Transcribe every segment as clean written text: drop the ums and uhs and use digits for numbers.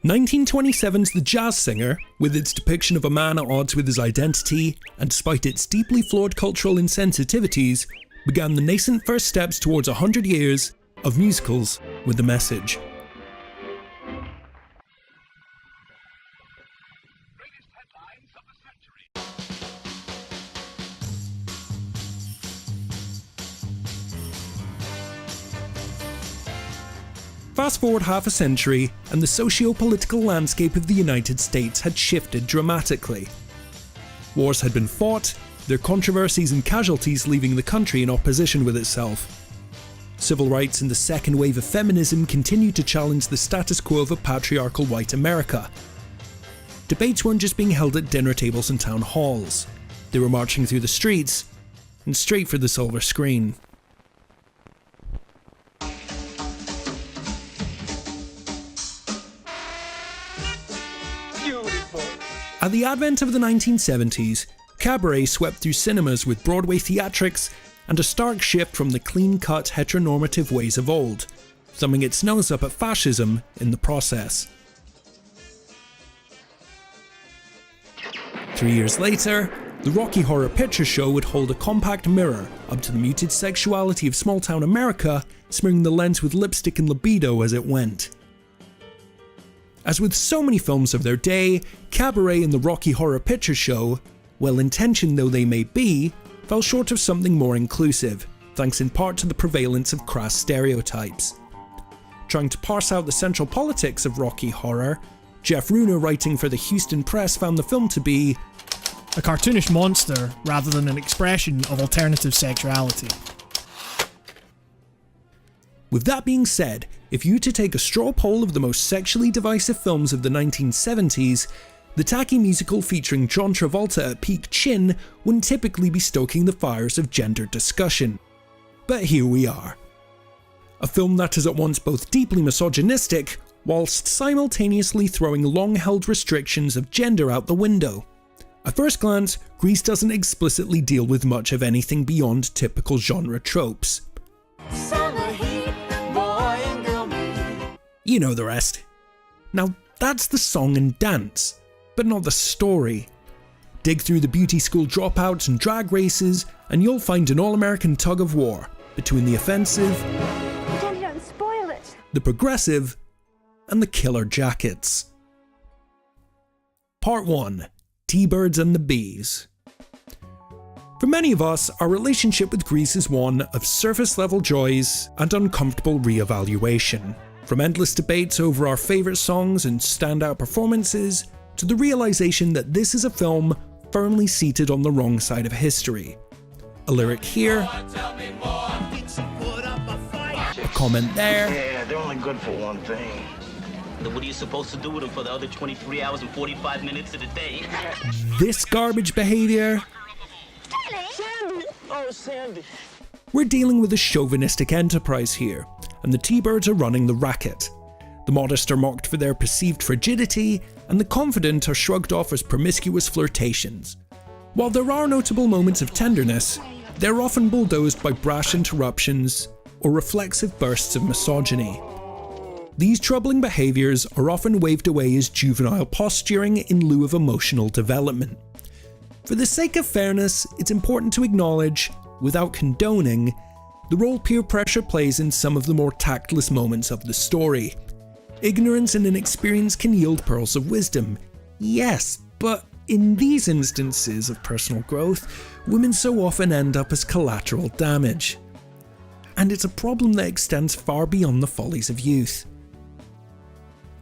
1927's The Jazz Singer, with its depiction of a man at odds with his identity, and despite its deeply flawed cultural insensitivities, began the nascent first steps towards 100 years of musicals with a message. Fast forward half a century, and the socio-political landscape of the United States had shifted dramatically. Wars had been fought, their controversies and casualties leaving the country in opposition with itself. Civil rights and the second wave of feminism continued to challenge the status quo of a patriarchal white America. Debates weren't just being held at dinner tables and town halls. They were marching through the streets, and straight for the silver screen. At the advent of the 1970s, cabaret swept through cinemas with Broadway theatrics and a stark shift from the clean-cut heteronormative ways of old, thumbing its nose up at fascism in the process. 3 years later, the Rocky Horror Picture Show would hold a compact mirror up to the muted sexuality of small-town America, smearing the lens with lipstick and libido as it went. As with so many films of their day, Cabaret and the Rocky Horror Picture Show, well-intentioned though they may be, fell short of something more inclusive, thanks in part to the prevalence of crass stereotypes. Trying to parse out the central politics of Rocky Horror, Jeff Runer, writing for the Houston Press, found the film to be a cartoonish monster rather than an expression of alternative sexuality. With that being said, if you were to take a straw poll of the most sexually divisive films of the 1970s, the tacky musical featuring John Travolta at peak chin wouldn't typically be stoking the fires of gender discussion. But here we are. A film that is at once both deeply misogynistic, whilst simultaneously throwing long-held restrictions of gender out the window. At first glance, Grease doesn't explicitly deal with much of anything beyond typical genre tropes. You know the rest. Now that's the song and dance, but not the story. Dig through the beauty school dropouts and drag races, and you'll find an all-American tug of war between the offensive, don't spoil it, the progressive, and the killer jackets. Part 1. T-Birds and the Bees. For many of us, our relationship with Grease is one of surface-level joys and uncomfortable re-evaluation. From endless debates over our favourite songs and standout performances, to the realisation that this is a film firmly seated on the wrong side of history. A lyric here, a comment there. Yeah, they're only good for one thing. What are you supposed to do with them for the other 23 hours and 45 minutes of the day? This garbage behaviour. Sandy! Oh, Sandy. We're dealing with a chauvinistic enterprise here, and the T-Birds are running the racket. The modest are mocked for their perceived frigidity, and the confident are shrugged off as promiscuous flirtations. While there are notable moments of tenderness, they're often bulldozed by brash interruptions or reflexive bursts of misogyny. These troubling behaviours are often waved away as juvenile posturing in lieu of emotional development. For the sake of fairness, it's important to acknowledge, without condoning, the role peer pressure plays in some of the more tactless moments of the story. Ignorance and inexperience can yield pearls of wisdom, yes, but in these instances of personal growth, women so often end up as collateral damage. And it's a problem that extends far beyond the follies of youth.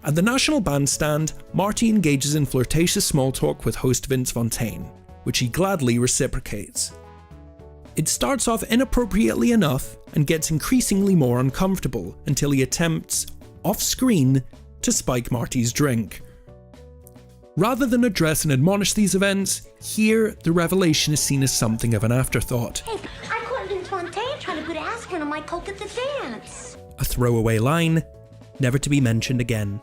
At the National Bandstand, Marty engages in flirtatious small talk with host Vince Fontaine, which he gladly reciprocates. It starts off inappropriately enough and gets increasingly more uncomfortable until he attempts, off-screen, to spike Marty's drink. Rather than address and admonish these events, here the revelation is seen as something of an afterthought. Hey, I caught Vince Fontaine trying to put aspirin on my coke at the dance. A throwaway line, never to be mentioned again.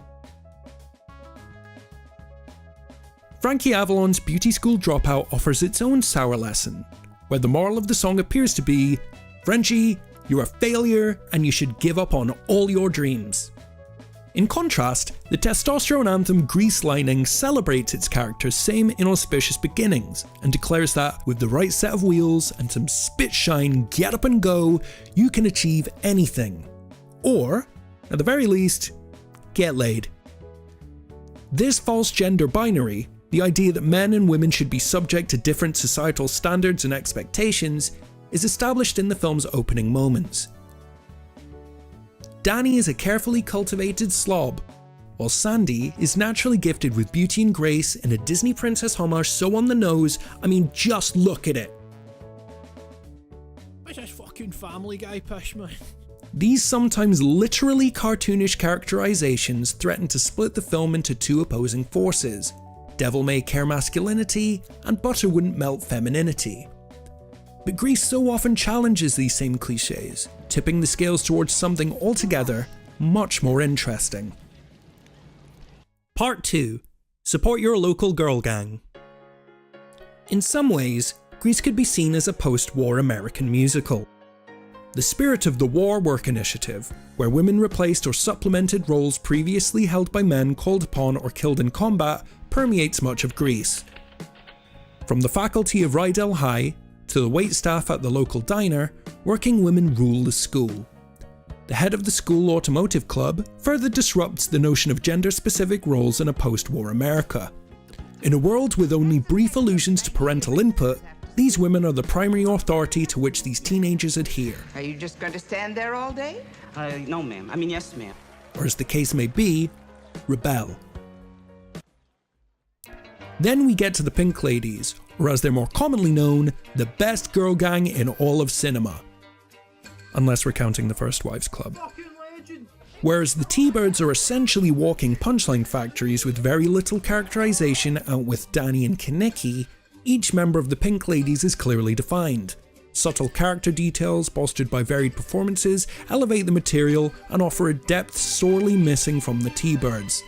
Frankie Avalon's Beauty School Dropout offers its own sour lesson, where the moral of the song appears to be, Frenchie, you're a failure and you should give up on all your dreams. In contrast, the testosterone anthem Grease Lightning celebrates its character's same inauspicious beginnings and declares that with the right set of wheels and some spit shine get up and go, you can achieve anything. Or, at the very least, get laid. This false gender binary, the idea that men and women should be subject to different societal standards and expectations, is established in the film's opening moments. Danny is a carefully cultivated slob, while Sandy is naturally gifted with beauty and grace in a Disney princess homage so on the nose, I mean just look at it. What's this fucking Family Guy pish, man? These sometimes literally cartoonish characterizations threaten to split the film into two opposing forces, devil-may-care masculinity and butter wouldn't melt femininity. But Grease so often challenges these same cliches, tipping the scales towards something altogether much more interesting. Part 2. Support your local girl gang. In some ways, Grease could be seen as a post-war American musical. The spirit of the War Work Initiative, where women replaced or supplemented roles previously held by men called upon or killed in combat, permeates much of Grease. From the faculty of Rydell High to the waitstaff at the local diner, working women rule the school. The head of the school automotive club further disrupts the notion of gender-specific roles in a post-war America. In a world with only brief allusions to parental input, these women are the primary authority to which these teenagers adhere. Are you just going to stand there all day? No, ma'am. I mean, yes, ma'am. Or as the case may be, rebel. Then we get to the Pink Ladies, or as they're more commonly known, the best girl gang in all of cinema. Unless we're counting the First Wives Club. Whereas the T-Birds are essentially walking punchline factories with very little characterization out with Danny and Kenickie, each member of the Pink Ladies is clearly defined. Subtle character details, bolstered by varied performances, elevate the material and offer a depth sorely missing from the T-Birds.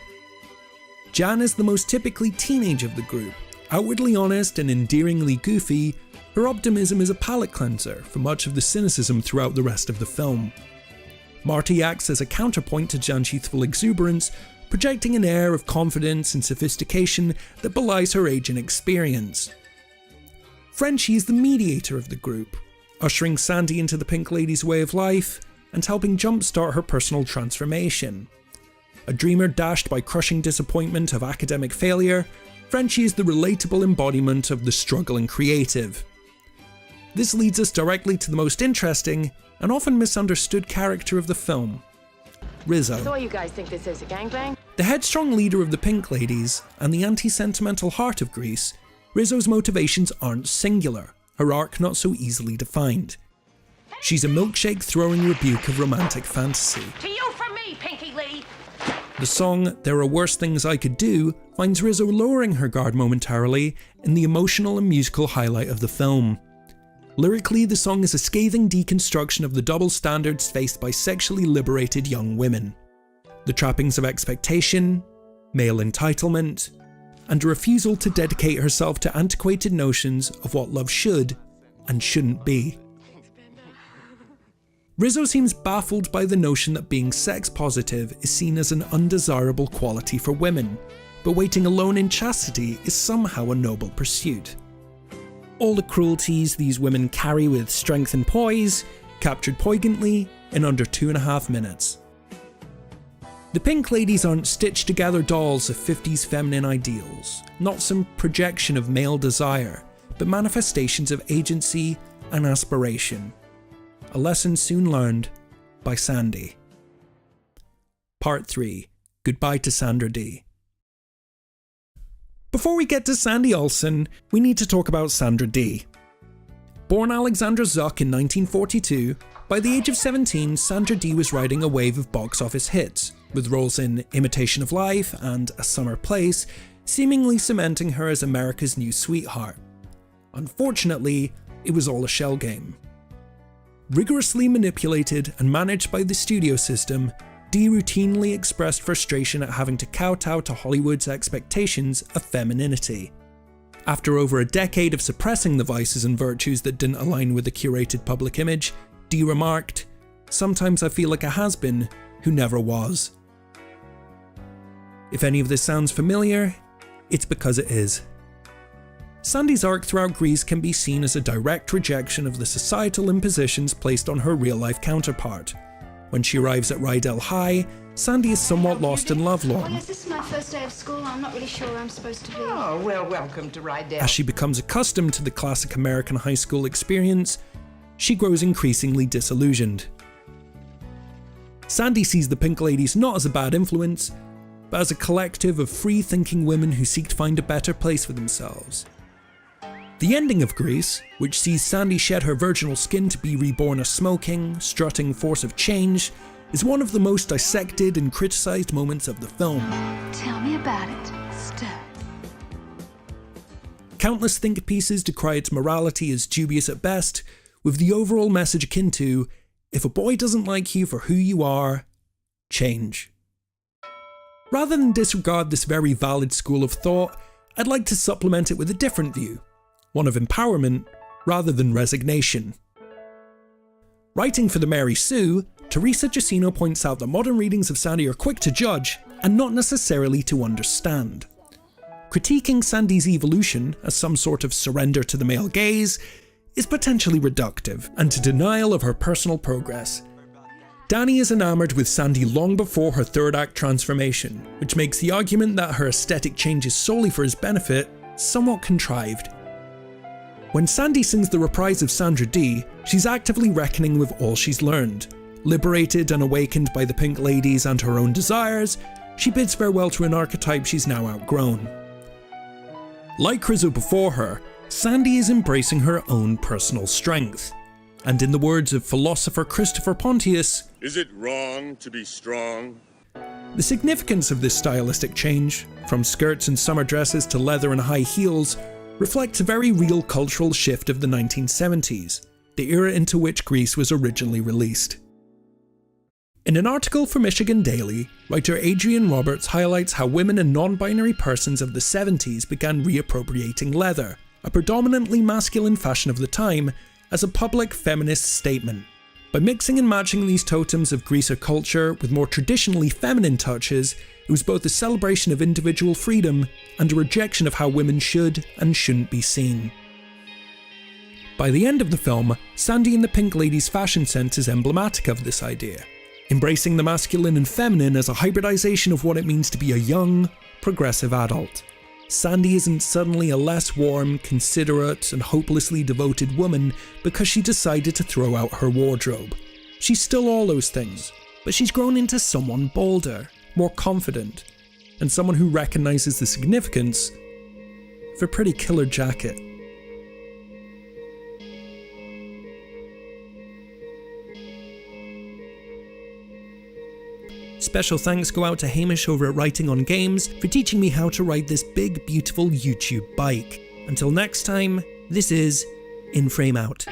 Jan is the most typically teenage of the group. Outwardly honest and endearingly goofy, her optimism is a palate cleanser for much of the cynicism throughout the rest of the film. Marty acts as a counterpoint to Jan's youthful exuberance, projecting an air of confidence and sophistication that belies her age and experience. Frenchie is the mediator of the group, ushering Sandy into the Pink Lady's way of life and helping jumpstart her personal transformation. A dreamer dashed by crushing disappointment of academic failure, Frenchie is the relatable embodiment of the struggling creative. This leads us directly to the most interesting and often misunderstood character of the film, Rizzo. So you guys think this is a gangbang? The headstrong leader of the Pink Ladies and the anti-sentimental heart of Grease, Rizzo's motivations aren't singular, her arc not so easily defined. She's a milkshake-throwing rebuke of romantic fantasy. To you from me, Pinky Lee! The song There Are Worse Things I Could Do finds Rizzo lowering her guard momentarily in the emotional and musical highlight of the film. Lyrically, the song is a scathing deconstruction of the double standards faced by sexually liberated young women. The trappings of expectation, male entitlement, and a refusal to dedicate herself to antiquated notions of what love should and shouldn't be. Rizzo seems baffled by the notion that being sex positive is seen as an undesirable quality for women, but waiting alone in chastity is somehow a noble pursuit. All the cruelties these women carry with strength and poise, captured poignantly in under 2.5 minutes. The Pink Ladies aren't stitched together dolls of 50s feminine ideals, not some projection of male desire, but manifestations of agency and aspiration. A lesson soon learned by Sandy. Part 3. Goodbye to Sandra D. Before we get to Sandy Olsen, we need to talk about Sandra D. Born Alexandra Zuck in 1942, by the age of 17, Sandra D was riding a wave of box office hits, with roles in Imitation of Life and A Summer Place, seemingly cementing her as America's new sweetheart. Unfortunately, it was all a shell game. Rigorously manipulated and managed by the studio system, Dee routinely expressed frustration at having to kowtow to Hollywood's expectations of femininity. After over a decade of suppressing the vices and virtues that didn't align with the curated public image, Dee remarked, "Sometimes I feel like a has-been who never was." If any of this sounds familiar, it's because it is. Sandy's arc throughout Grease can be seen as a direct rejection of the societal impositions placed on her real-life counterpart. When she arrives at Rydell High, Sandy is somewhat lost and lovelorn. Yes, this is my first day of school. I'm not really sure where I'm supposed to be. Oh, well, welcome to Rydell. As she becomes accustomed to the classic American high school experience, she grows increasingly disillusioned. Sandy sees the Pink Ladies not as a bad influence, but as a collective of free-thinking women who seek to find a better place for themselves. The ending of Grease, which sees Sandy shed her virginal skin to be reborn a smoking, strutting force of change, is one of the most dissected and criticised moments of the film. Tell me about it, Stir. Countless think pieces decry its morality as dubious at best, with the overall message akin to, if a boy doesn't like you for who you are, change. Rather than disregard this very valid school of thought, I'd like to supplement it with a different view, one of empowerment rather than resignation. Writing for the Mary Sue, Teresa Giacchino points out that modern readings of Sandy are quick to judge and not necessarily to understand. Critiquing Sandy's evolution as some sort of surrender to the male gaze is potentially reductive and to denial of her personal progress. Danny is enamoured with Sandy long before her third act transformation, which makes the argument that her aesthetic changes solely for his benefit somewhat contrived. When Sandy sings the reprise of Sandra Dee, she's actively reckoning with all she's learned. Liberated and awakened by the Pink Ladies and her own desires, she bids farewell to an archetype she's now outgrown. Like Rizzo before her, Sandy is embracing her own personal strength. And in the words of philosopher Christopher Pontius, "Is it wrong to be strong?" The significance of this stylistic change, from skirts and summer dresses to leather and high heels, reflects a very real cultural shift of the 1970s, the era into which Grease was originally released. In an article for Michigan Daily, writer Adrian Roberts highlights how women and non-binary persons of the 70s began reappropriating leather, a predominantly masculine fashion of the time, as a public feminist statement. By mixing and matching these totems of greaser culture with more traditionally feminine touches, it was both a celebration of individual freedom and a rejection of how women should and shouldn't be seen. By the end of the film, Sandy and the Pink Ladies' fashion sense is emblematic of this idea, embracing the masculine and feminine as a hybridization of what it means to be a young, progressive adult. Sandy isn't suddenly a less warm, considerate, and hopelessly devoted woman because she decided to throw out her wardrobe. She's still all those things, but she's grown into someone bolder, more confident, and someone who recognizes the significance of a pretty killer jacket. Special thanks go out to Hamish over at Writing on Games for teaching me how to ride this big, beautiful YouTube bike. Until next time, this is In Frame Out.